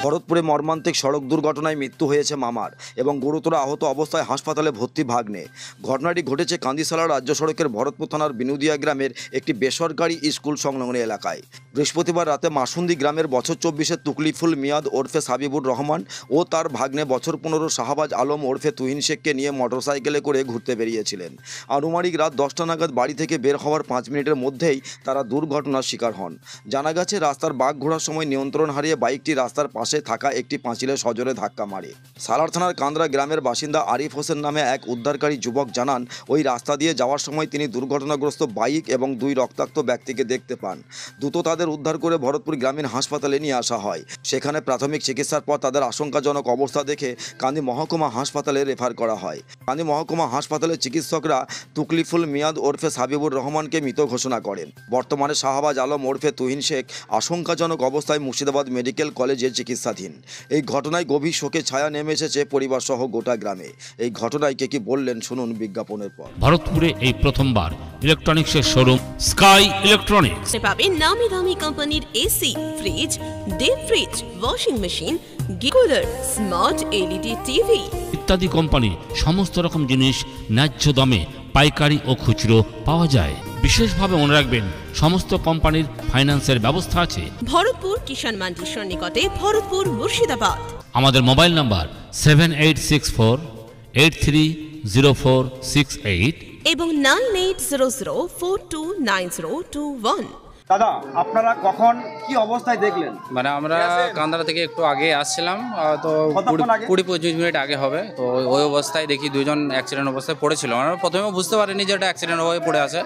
ভরতপুরে মর্মান্তিক সড়ক দুর্ঘটনায় মৃত্যু হয়েছে মামার এবং গুরুতর আহত অবস্থায় হাসপাতালে ভর্তি ভাগ্নে। ঘটনাটি ঘটেছে কান্দিশালা রাজ্য সড়কের ভরতপুর থানার বিনুদিয়া গ্রামের একটি বেসরকারি স্কুল সংলগ্ন এলাকায়। বৃহস্পতিবার রাতে মাসুন্দি গ্রামের বছর 24-এর তুকলিফুল মিয়াদ ওরফে সাবিবুর রহমান ও তার ভাগ্নে বছর 15 শাহবাজ আলম ওরফে তুহিন শেখকে নিয়ে মোটরসাইকেলে করে ঘুরতে বেরিয়েছিলেন। আনুমানিক রাত 10টা নাগাদ বাড়ি থেকে বের হওয়ার 5 মিনিটের মধ্যেই তারা দুর্ঘটনার শিকার হন। জানা গেছে রাস্তার বাঁক ঘোরার সময় নিয়ন্ত্রণ হারিয়ে বাইকটি রাস্তার পাশে থাকা একটি পাঁচিলে সজোরে ধাক্কা মারে। সালার থানার কান্দ্রা গ্রামের বাসিন্দা আরিফ হোসেন নামে এক উদ্ধারকারী যুবক জানান, ওই রাস্তা দিয়ে যাওয়ার সময় তিনি দুর্ঘটনাগ্রস্ত বাইক এবং 2 রক্তাক্ত ব্যক্তিকে দেখতে পান। দ্রুত তাদের উদ্ধার করে ভরতপুর গ্রামীণ হাসপাতালে নিয়ে আসা হয়। সেখানে প্রাথমিক চিকিৎসার পর তাদের আশঙ্কাজনক অবস্থা দেখে কান্দি মহকুমা হাসপাতালে রেফার করা হয়। কান্দি মহকুমা হাসপাতালে চিকিৎসকরা তুকলিফুল মিয়াদ ওরফে সাবিবুর রহমানকে মৃত ঘোষণা করেন। বর্তমানে শাহবাজ আলম ওরফে তুহিন শেখ আশঙ্কাজনক অবস্থায় মুর্শিদাবাদ মেডিকেল কলেজে চিকিৎসাধীন। এই ঘটনায় গভীর শোকে ছায়া নেমে এসেছে পরিবার সহ গোটা গ্রামে। এই ঘটনায় কে কি বললেন শুনুন বিজ্ঞাপনের পর। ভারতপুরে এই প্রথমবার ইলেকট্রনিক্সের শোরুম স্কাই ইলেকট্রনিক্স পাবেন নামি দামি কোম্পানির AC, fridge, deep fridge, washing machine, গিকুলার, স্মার্ট এলইডি টিভি ইত্যাদি কোম্পানির সমস্ত রকম জিনিস ন্যায্য দামে পাইকারি ও খুচরো পাওয়া যায়। বিশেষভাবে মনে রাখবেন সমস্ত কোম্পানির ফাইন্যান্সের ব্যবস্থা আছে। ভরতপুর কিষাণ মান্ডির সন্নিকটে, ভরতপুর, মুর্শিদাবাদ। আমাদের মোবাইল নাম্বার 7864830468 এবং 9800429021। দাদা, আপনারা কখন কি অবস্থায় দেখলেন? মানে আমরা কান্দারা থেকে একটু আগে আসছিলাম, তো 20-25 মিনিট আগে হবে। তো ওই অবস্থায় দেখি দুজন অ্যাক্সিডেন্ট অবস্থায় পড়েছিল। আমরা প্রথমে বুঝতে পারিনি যে এটা অ্যাক্সিডেন্ট হয়ে পড়ে আছে।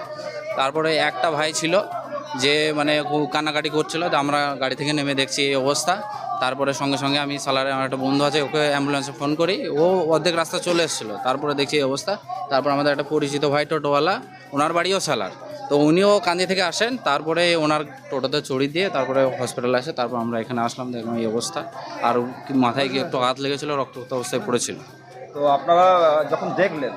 তারপরে একটা ভাই ছিল যে খুব কান্নাকাটি করছিল, তো আমরা গাড়ি থেকে নেমে দেখছি এই অবস্থা। তারপরে সঙ্গে সঙ্গে আমি সালারে, আমার একটা বন্ধু আছে, ওকে অ্যাম্বুলেন্সে ফোন করি। ও অর্ধেক রাস্তা চলে এসেছিলো। তারপরে দেখছি এই অবস্থা। তারপর আমাদের একটা পরিচিত ভাই টোটোওয়ালা, ওনার বাড়িও সালার, তো উনিও কান্দি থেকে আসেন। তারপরে ওনার টোটোতে চড়ি দিয়ে তারপরে হসপিটালে আসে। তারপর আমরা এখানে আসলাম, দেখলাম এই অবস্থা। আর মাথায় কি একটু হাত লেগেছিল, রক্তাক্ত অবস্থায় পড়েছিল। তো আপনারা যখন দেখলেন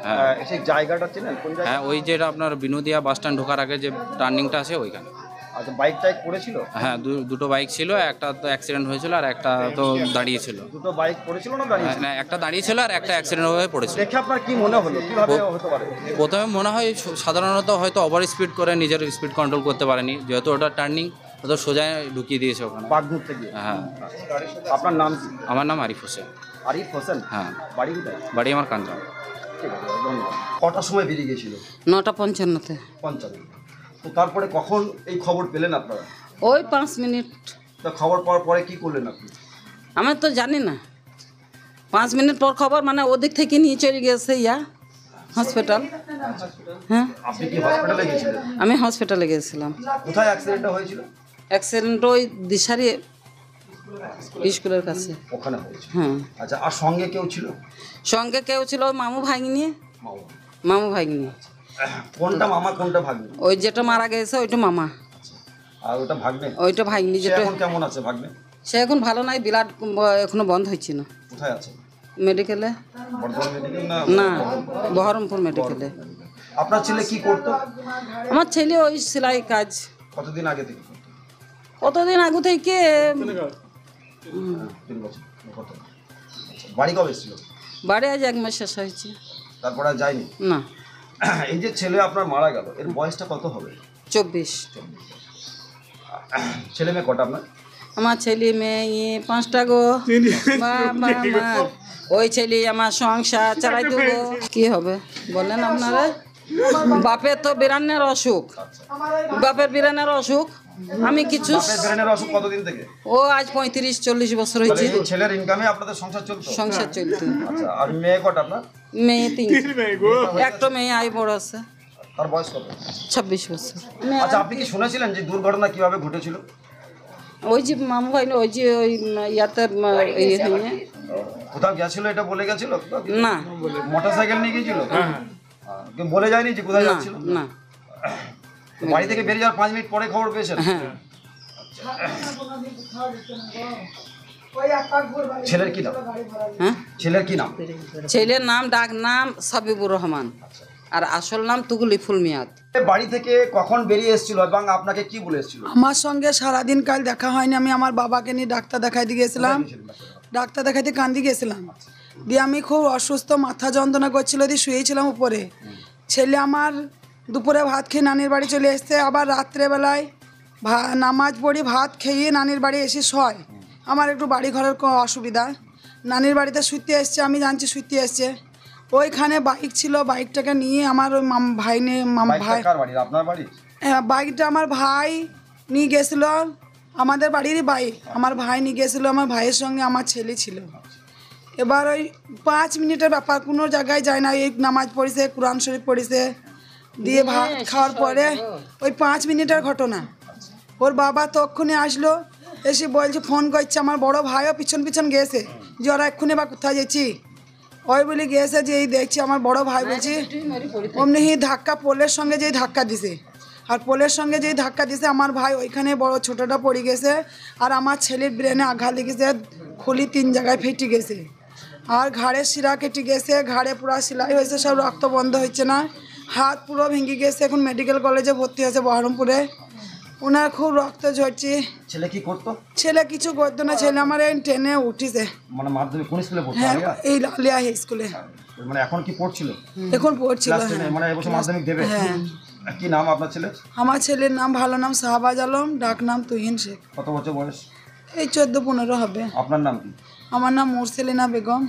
সেই জায়গাটা চিনেন? কোন জায়গা? হ্যাঁ, ওই যেটা আপনার বিনোদিয়া বাস স্ট্যান্ড ঢোকার আগে যে টার্নিংটা আছে ওইখানে। আচ্ছা, বাইক টাইক পড়েছিল? হ্যাঁ, দুটো বাইক ছিল, একটা তো অ্যাক্সিডেন্ট হয়েছিল আর একটা তো দাঁড়িয়েছিল। দুটো বাইক পড়েছিল না দাঁড়িয়েছিল? না, একটা দাঁড়িয়েছিল আর একটা অ্যাক্সিডেন্ট হয়ে পড়েছিল। দেখে আপনার কি মনে হলো, কিভাবে হতে পারে? প্রথমে মনে হয় সাধারণত হয়তো ওভার স্পিড করে নিজের স্পিড কন্ট্রোল করতে পারেনি, যেহেতু ওটা টার্নিং, তো সোজা ঢুকিয়ে দিয়েছে ওখানে বাঘ ধরতে গিয়ে। হ্যাঁ। আপনার নাম কি? আমার নাম আরিফ হোসেন। আরিফ হোসেন? হ্যাঁ। বাড়ি কোথায়? বাড়ি আমার কান্দ্রা। ঠিক আছে, ধন্যবাদ। কটার সময় বেরিয়ে গিয়েছিল? 9:55-তে। 55। তো তারপরে কখন এই খবর পেলেন আপনারা? ওই 5 মিনিট। তো খবর পাওয়ার পরে কি করলেন আপনি? আমি তো জানি না, 5 মিনিট পর খবর, মানে ওদিক থেকে নিয়ে চলে গেছে হসপিটাল। হ্যাঁ। আপনি কি হসপিটালে গিয়েছিলেন? আমি হসপিটালে গেছিলাম। কোথায় অ্যাক্সিডেন্টটা হয়েছিল? অ্যাক্সিডেন্ট ওই দিশারি স্কুলের কাছে। ওখানে হয়েছে? হ্যাঁ। আচ্ছা, আর সঙ্গে কেউ ছিল? সঙ্গে কেউ ছিল, ওই মামু ভাগ্নি। মামু ভাগ্নি। কোনটা মামা কোনটা ভাগ্নে? ওই যেটা মারা গেছে ওইটা মামা। আর ওটা ভাগ্নে? ওইটা ভাগ্নি। যেটা এখন কেমন আছে ভাগ্নে? সে এখন ভালো নাই, ব্লাড এখনো বন্ধ হচ্ছে না। কোথায় আছে? মেডিকেলে। বর্ধমান মেডিকেল না, বহরমপুর মেডিকেলে। আপনার ছেলে কি করতো? আমার ছেলে ওই সেলাই কাজ। কতদিন আগে থেকে? কতদিন আগে থেকে? 3 বছর। বাড়ি কবে এসেছিল? বাড়ি আজ 1 মাস শেষ হয়েছে। তারপর আর যায়নি? না। এই যে ছেলে আপনার মারা গেল, এর বয়সটা কত হবে? 24। ছেলে মেয়ে কটা আপনার? আমার ছেলে মেয়ে 5টা গো। বাবা মা, ওই ছেলে আমার সংসার চালাই দেবো, কি হবে বলেন আপনারা? বাপের তো বিরানের অসুখ, বাপের বিরানের অসুখ। আমি কিছু অসুখ কতদিন থেকে? ও আজ 35-40 বছর হয়েছে। ছেলের ইনকামে আপনাদের সংসার চলতো? সংসার চলতো। আচ্ছা, আর মেয়ে কটা আপনার? মেয়ে 3। একটা মেয়ে আই বড় আছে। তার বয়স কত? 26 বছর। আচ্ছা, আপনি কি শুনেছিলেন যে দুর্ঘটনা কিভাবে ঘটেছিল? ওই যে মামু ভাই, ওই যে ওই ইয়াতে কোথাও গেছিল এটা বলে গেছিল? না, মোটরসাইকেল নিয়ে গিয়েছিল? বলে যায়নি যে কোথায় যাচ্ছিল? না। বাড়ি থেকে বেরিয়ে যাওয়ার 5 মিনিট পরে খবর পেয়েছেন? হ্যাঁ। ছেলের কি নাম? হ্যাঁ, ছেলের কি নাম? ছেলের নাম, ডাক নাম সাবিবুর রহমান। আর আসল নাম তুগুলি ফুল মিয়াদ। বাড়ি থেকে কখন বেরিয়ে এসেছিল এবং আপনাকে কি বলে এসেছিল? আমার সঙ্গে সারাদিন কাল দেখা হয়নি। আমি আমার বাবাকে নিয়ে ডাক্তার দেখাইতে গিয়েছিলাম, ডাক্তার দেখাইতে কান্দি গেছিলাম। দিয়ে আমি খুব অসুস্থ, মাথা যন্ত্রণা করছিল, দিয়ে শুয়েছিলাম উপরে। ছেলে আমার দুপুরে ভাত খেয়ে নানির বাড়ি চলে এসছে, আবার রাত্রেবেলায় নামাজ পড়ি ভাত খেয়ে নানির বাড়ি এসে শয়। আমার একটু বাড়ি ঘরের অসুবিধা, নানির বাড়িতে শুইতে এসছে, আমি জানছি শুইতে এসছে। ওইখানে বাইক ছিল, বাইকটাকে নিয়ে আমার ওই ভাই ভাই বাইকটা আমার ভাই নিয়ে গেছিল, আমাদের বাড়িরই বাইক আমার ভাই নিয়ে গেছিলো। আমার ভাইয়ের সঙ্গে আমার ছেলে ছিল। এবার ওই 5 মিনিটের ব্যাপার, কোনো জায়গায় যায় না। এই নামাজ পড়েছে, কোরআন শরীফ পড়েছে, দিয়ে ভাত খাওয়ার পরে ওই 5 মিনিটের ঘটনা। ওর বাবা তক্ষণে আসলো, এসে বলছে, ফোন করছে, আমার বড় ভাইও পিছন পিছন গেছে যে ওরা এক্ষুনি বা কোথায় যাচ্ছি। ওই বলে গিয়েছে যে এই দেখছি আমার বড় ভাই বলছি, অমনি ধাক্কা পোলের সঙ্গে যেই ধাক্কা দিছে, আর পোলের সঙ্গে যেই ধাক্কা দিছে আমার ভাই ওইখানে বড় ছোটটা পড়ে গেছে। আর আমার ছেলের ব্রেনে আঘাত লেগেছে, খুলি 3 জায়গায় ফেটে গেছে, আর ঘাড়ের শিরা কেটে গেছে, ঘাড়ে পুরো সেলাই হয়েছে, সব রক্ত বন্ধ হচ্ছে না, হাত পুরো ভেঙে গেছে। এখন মেডিকেল কলেজে ভর্তি হয়েছে বহরমপুরে। ওনার খুব রক্ত ঝরছে। ছেলে কি করতো? ছেলে কিছু করতো না, ছেলে আমার এই ট্রেনে উঠিছে। মানে মাধ্যমিক কোন স্কুলে পড়তো? হ্যাঁ, এই আলিয়া হাই স্কুলে। মানে এখন কি পড়ছিল? এখন পড়ছিল। মানে এবছর মাধ্যমিক দেবে? হ্যাঁ। কি নাম আপনার ছেলে? আমার ছেলের নাম, ভালো নাম শাহবাজ আলম, ডাক নাম তুহিন শেখ। কত বছর বয়স? এই 14-15 হবে। আপনার নাম কি? আমার নাম মুরসেলিনা বেগম,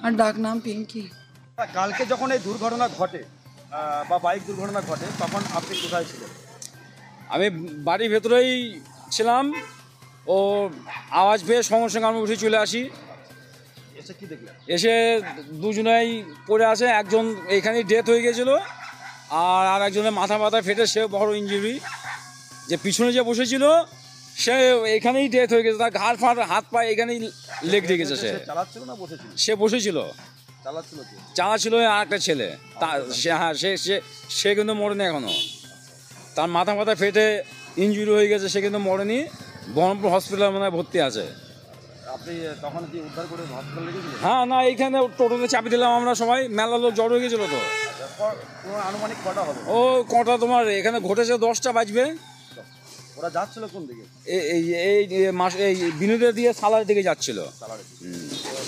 আর ডাক নাম পিঙ্কি। কালকে যখন এই দুর্ঘটনা ঘটে বা বাইক দুর্ঘটনা ঘটে, তখন আপনি কোথায় ছিলেন? আমি বাড়ির ভেতরেই ছিলাম। ও আওয়াজ পেয়ে সঙ্গে সঙ্গে আমি উঠে চলে আসি। এসে কি দেখলেন? এসে দুজনেই পড়ে আছে, একজন এইখানেই ডেথ হয়ে গেছিলো, আর একজনের মাথা ফেটে সে বড় ইঞ্জুরি। যে পিছনে যে বসেছিল সে এখানেই ডেথ হয়ে গেছে, তার ঘাড় ফাট হাত পা এখানেই লেগ দিয়ে গেছে। চালাচ্ছিল না বসেছিল? সে বসেছিল, চালাচ্ছিল আর একটা ছেলে। হ্যাঁ, সে কিন্তু মরেনি এখনো। তার মাথা ফেটে ইঞ্জুরি হয়ে গেছে, সে কিন্তু মরেনি, বহরমপুর হসপিটালে মনে হয় ভর্তি আছে। আপনি তখন কি উদ্ধার করে হসপিটালে গেছিলেন? হ্যাঁ, না এইখানে টোটোতে চাপি দিলাম আমরা সবাই, মেলা লোক জড়ো হয়ে গেছিলো। তো আনুমানিক কটা হবে? ও কটা তোমার এখানে ঘটেছে 10টা বাজবে। ওরা যাচ্ছিল কোন দিকে? এই বিনোদের দিয়ে সালার দিকে যাচ্ছিল।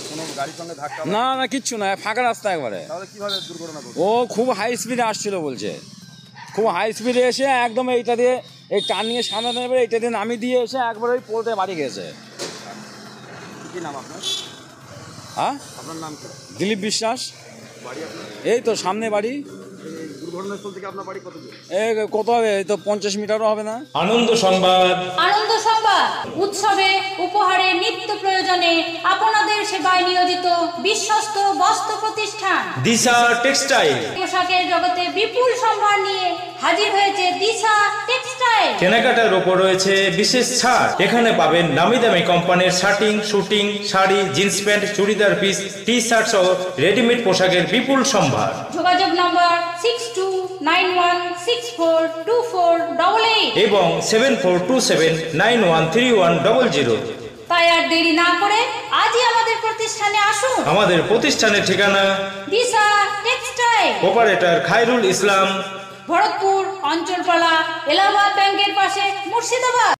কোনো গাড়ির সঙ্গে ধাক্কা? না, কিচ্ছু না, ফাঁকা রাস্তা একবারে। তাহলে কিভাবে দুর্ঘটনা ঘটে? ও খুব হাই স্পিডে আসছিল বলছে, খুব হাই স্পিডে এসে একদম এইটা দিয়ে এই টান নিয়ে সামনে নেবে, এইটা দিয়ে নামিয়ে দিয়ে এসে একবার ওই পোলতে বাড়ি গেছে। কি নাম আপনার? হ্যাঁ, আপনার নাম কি? দিলীপ বিশ্বাস। বাড়ি আপনার? এই তো সামনে বাড়ি। দুর্ঘটনাস্থল থেকে আপনার বাড়ি কত দূর? কত হবে? এই তো 50 মিটারও হবে না। আনন্দ সংবাদ উৎসবে উপহারে নিত্য প্রয়োজনে আপনাদের সেবায় নিয়োজিত বিশ্বস্ত বস্ত্র প্রতিষ্ঠান দিশা টেক্সটাইল। পোশাকের জগতে বিপুল সম্ভার নিয়ে হাজির হয়েছে দিশা টেক্সটাইল। কেনাকাটার উপর রয়েছে বিশেষ ছাড়। এখানে পাবেন নামি দামি কোম্পানির shirting, suiting, sari, jeans pant, churidar piece, T shirt সহ রেডিমেড পোশাকের বিপুল সম্ভার। যোগাযোগ নম্বর 6291642488 এবং 7427913100। তাই আর দেরি না করে আজই আমাদের প্রতিষ্ঠানে আসুন। আমাদের প্রতিষ্ঠানের ঠিকানা দিশা টেক্সটাইল, অপারেটর খায়রুল ইসলাম, ভরতপুর অঞ্চলপালা, এলাহাবাদ ব্যাংকের পাশে, মুর্শিদাবাদ।